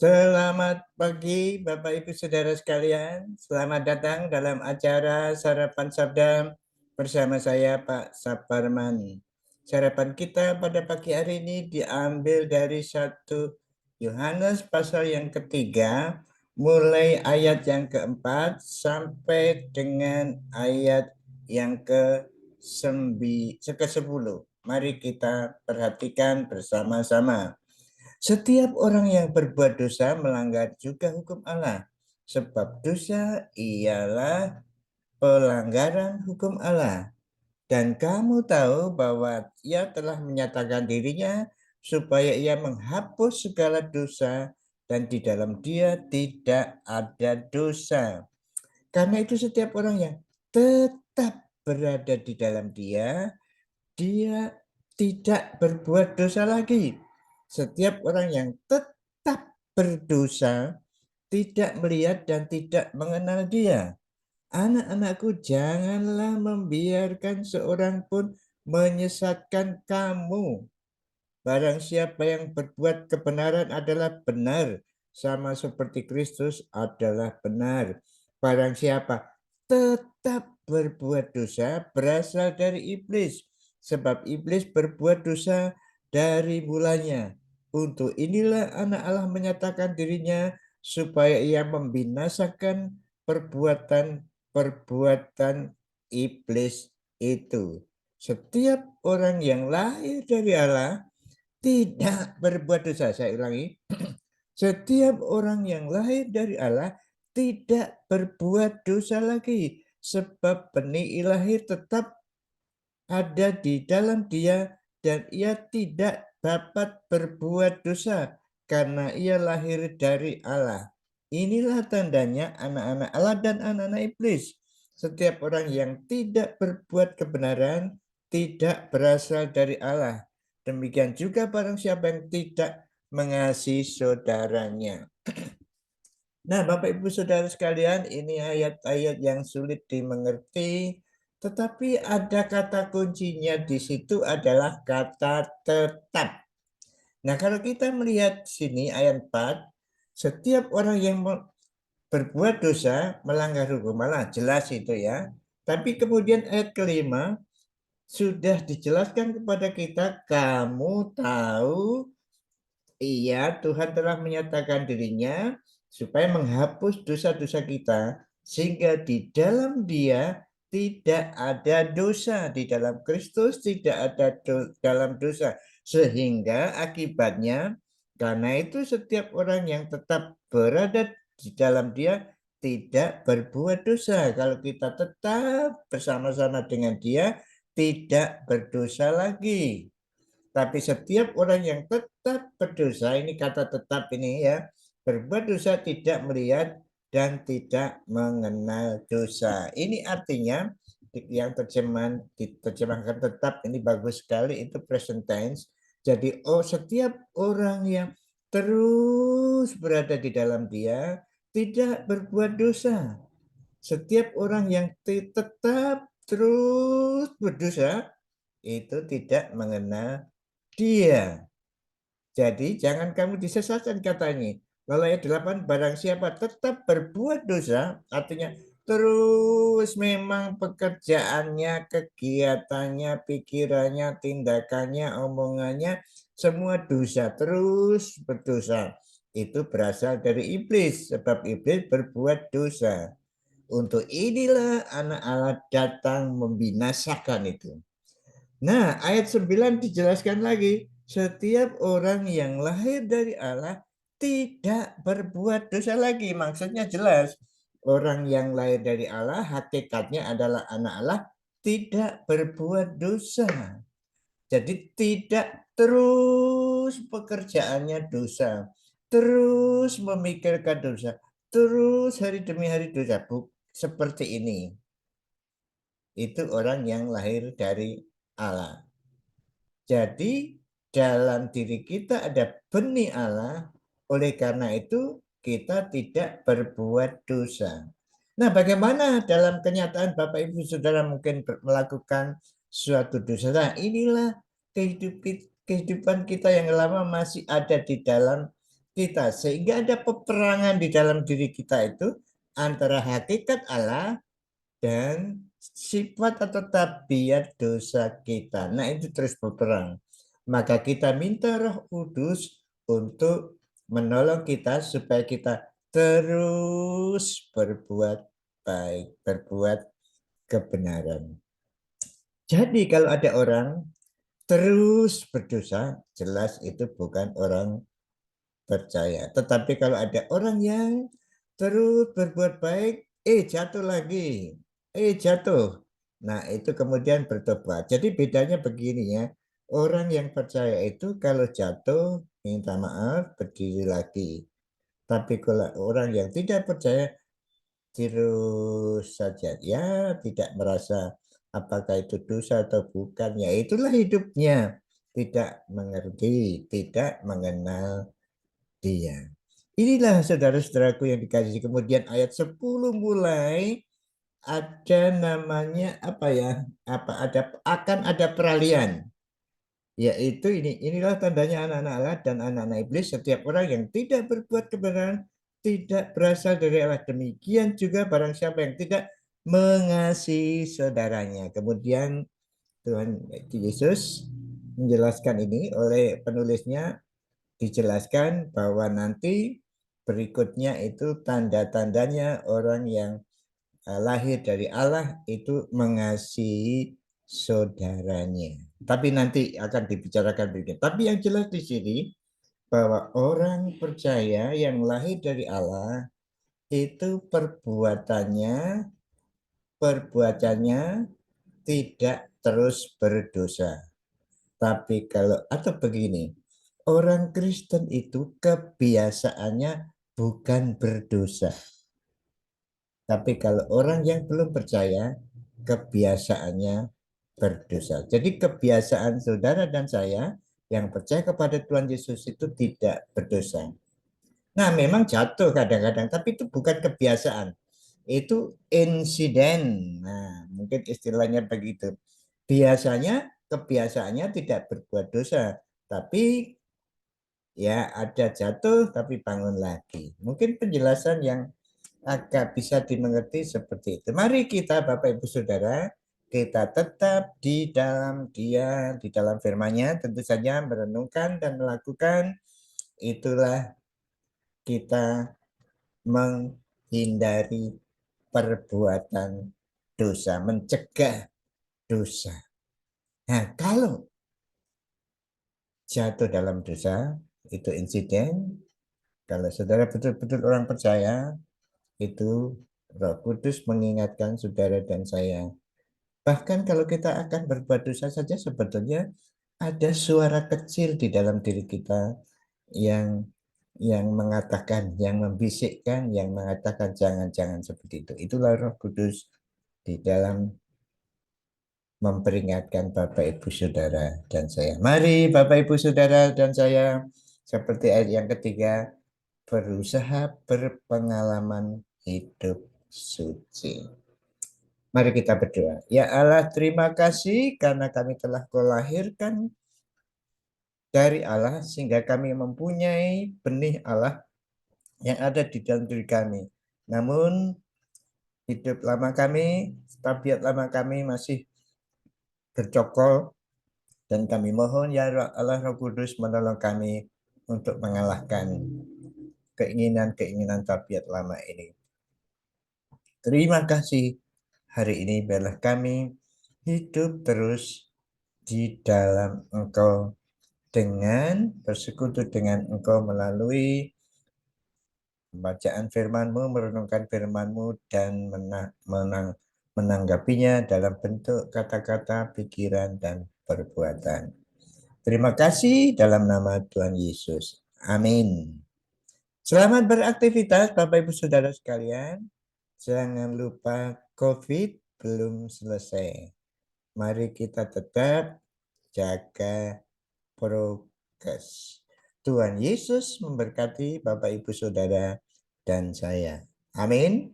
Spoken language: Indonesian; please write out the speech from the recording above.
Selamat pagi Bapak Ibu Saudara sekalian. Selamat datang dalam acara Sarapan Sabda bersama saya Pak Saparman. Sarapan kita pada pagi hari ini diambil dari 1 Yohanes pasal yang ketiga, mulai ayat yang keempat sampai dengan ayat yang ke-10. Mari kita perhatikan bersama-sama. Setiap orang yang berbuat dosa melanggar juga hukum Allah, sebab dosa ialah pelanggaran hukum Allah. Dan kamu tahu bahwa Ia telah menyatakan dirinya supaya Ia menghapus segala dosa, dan di dalam Dia tidak ada dosa. Karena itu setiap orang yang tetap berada di dalam Dia tidak berbuat dosa lagi. Setiap orang yang tetap berdosa tidak melihat dan tidak mengenal Dia. Anak-anakku, janganlah membiarkan seorang pun menyesatkan kamu. Barang siapa yang berbuat kebenaran adalah benar, sama seperti Kristus adalah benar. Barang siapa tetap berbuat dosa berasal dari iblis, sebab iblis berbuat dosa dari mulanya. Untuk inilah anak Allah menyatakan dirinya supaya ia membinasakan perbuatan iblis itu. Setiap orang yang lahir dari Allah tidak berbuat dosa. Saya ulangi, setiap orang yang lahir dari Allah tidak berbuat dosa lagi, sebab benih ilahi tetap ada di dalam dia dan ia tidak dapat berbuat dosa karena ia lahir dari Allah. Inilah tandanya anak-anak Allah dan anak-anak iblis. Setiap orang yang tidak berbuat kebenaran tidak berasal dari Allah. Demikian juga barang siapa yang tidak mengasihi saudaranya. Nah, Bapak Ibu Saudara sekalian, ini ayat-ayat yang sulit dimengerti, tetapi ada kata kuncinya di situ adalah kata tetap. Nah, kalau kita melihat sini ayat 4, setiap orang yang berbuat dosa melanggar hukum Allah, jelas itu ya. Tapi kemudian ayat kelima sudah dijelaskan kepada kita, kamu tahu. Iya, Tuhan telah menyatakan dirinya supaya menghapus dosa-dosa kita, sehingga di dalam Dia tidak ada dosa, di dalam Kristus tidak ada dalam dosa, sehingga akibatnya karena itu setiap orang yang tetap berada di dalam Dia tidak berbuat dosa. Kalau kita tetap bersama-sama dengan Dia, tidak berdosa lagi. Tapi setiap orang yang tetap berdosa, ini kata tetap ini ya, berbuat dosa tidak melihat dan tidak mengenal dosa. Ini artinya yang diterjemahkan tetap ini bagus sekali, itu present tense. Jadi setiap orang yang terus berada di dalam Dia tidak berbuat dosa. Setiap orang yang tetap terus berdosa itu tidak mengenal Dia. Jadi jangan kamu disesatkan katanya. Lalu ayat 8, barang siapa tetap berbuat dosa, artinya terus memang pekerjaannya, kegiatannya, pikirannya, tindakannya, omongannya, semua dosa, terus berdosa. Itu berasal dari iblis, sebab iblis berbuat dosa. Untuk inilah anak Allah datang membinasakan itu. Nah, ayat 9 dijelaskan lagi, setiap orang yang lahir dari Allah tidak berbuat dosa lagi. Maksudnya jelas, orang yang lahir dari Allah hakikatnya adalah anak Allah, tidak berbuat dosa. Jadi tidak terus pekerjaannya dosa, terus memikirkan dosa, terus hari demi hari dosa. Seperti ini. Itu orang yang lahir dari Allah. Jadi dalam diri kita ada benih Allah, oleh karena itu kita tidak berbuat dosa. Nah, bagaimana dalam kenyataan Bapak Ibu Saudara mungkin melakukan suatu dosa? Nah, inilah kehidupan kita yang lama masih ada di dalam kita, sehingga ada peperangan di dalam diri kita itu antara hakikat Allah dan sifat atau tabiat dosa kita. Nah, itu terus berperang. Maka kita minta Roh Kudus untuk menolong kita supaya kita terus berbuat baik, berbuat kebenaran. Jadi kalau ada orang terus berdosa, jelas itu bukan orang percaya. Tetapi kalau ada orang yang terus berbuat baik, jatuh lagi, jatuh. Nah, itu kemudian bertobat. Jadi bedanya begini ya, orang yang percaya itu kalau jatuh, minta maaf, berdiri lagi. Tapi kalau orang yang tidak percaya, terus saja. Ya, tidak merasa apakah itu dosa atau bukan. Ya, itulah hidupnya. Tidak mengerti, tidak mengenal Dia. Inilah saudara-saudaraku yang dikasihi. Kemudian ayat 10 mulai ada namanya apa ya? Akan ada peralihan. Yaitu inilah tandanya anak-anak Allah dan anak-anak iblis. Setiap orang yang tidak berbuat kebenaran tidak berasal dari Allah. Demikian juga barang siapa yang tidak mengasihi saudaranya. Kemudian Tuhan Yesus menjelaskan ini oleh penulisnya, dijelaskan bahwa nanti berikutnya itu tanda-tandanya orang yang lahir dari Allah itu mengasihi saudaranya. Tapi nanti akan dibicarakan berikutnya. Tapi yang jelas di sini bahwa orang percaya yang lahir dari Allah itu perbuatannya tidak terus berdosa. Tapi kalau atau begini, orang Kristen itu kebiasaannya bukan berdosa. Tapi kalau orang yang belum percaya, kebiasaannya berdosa. Jadi kebiasaan saudara dan saya yang percaya kepada Tuhan Yesus itu tidak berdosa. Nah, memang jatuh kadang-kadang, tapi itu bukan kebiasaan. Itu insiden. Nah, mungkin istilahnya begitu. Biasanya kebiasaannya tidak berbuat dosa, tapi ya ada jatuh tapi bangun lagi. Mungkin penjelasan yang agak bisa dimengerti seperti itu. Mari kita Bapak Ibu Saudara, kita tetap di dalam Dia, di dalam firman-Nya, tentu saja merenungkan dan melakukan, itulah kita menghindari perbuatan dosa, mencegah dosa. Nah, kalau jatuh dalam dosa, itu insiden. Kalau saudara betul-betul orang percaya, itu Roh Kudus mengingatkan saudara dan saya. Bahkan kalau kita akan berbuat dosa saja, sebetulnya ada suara kecil di dalam diri kita yang mengatakan, yang membisikkan, yang mengatakan jangan-jangan seperti itu. Itulah Roh Kudus di dalam memperingatkan Bapak Ibu Saudara dan saya. Mari Bapak Ibu Saudara dan saya, seperti ayat yang ketiga, berusaha berpengalaman hidup suci. Mari kita berdoa. Ya Allah, terima kasih karena kami telah Kau lahirkan dari Allah sehingga kami mempunyai benih Allah yang ada di dalam diri kami. Namun hidup lama kami, tabiat lama kami masih bercokol, dan kami mohon ya Allah Roh Kudus menolong kami untuk mengalahkan keinginan-keinginan tabiat lama ini. Terima kasih. Hari ini biarlah kami hidup terus di dalam Engkau dengan bersekutu dengan Engkau melalui pembacaan firman-Mu, merenungkan firman-Mu, dan menanggapinya dalam bentuk kata-kata, pikiran, dan perbuatan. Terima kasih dalam nama Tuhan Yesus. Amin. Selamat beraktivitas Bapak Ibu Saudara sekalian. Jangan lupa COVID belum selesai. Mari kita tetap jaga prokes. Tuhan Yesus memberkati Bapak Ibu Saudara dan saya. Amin.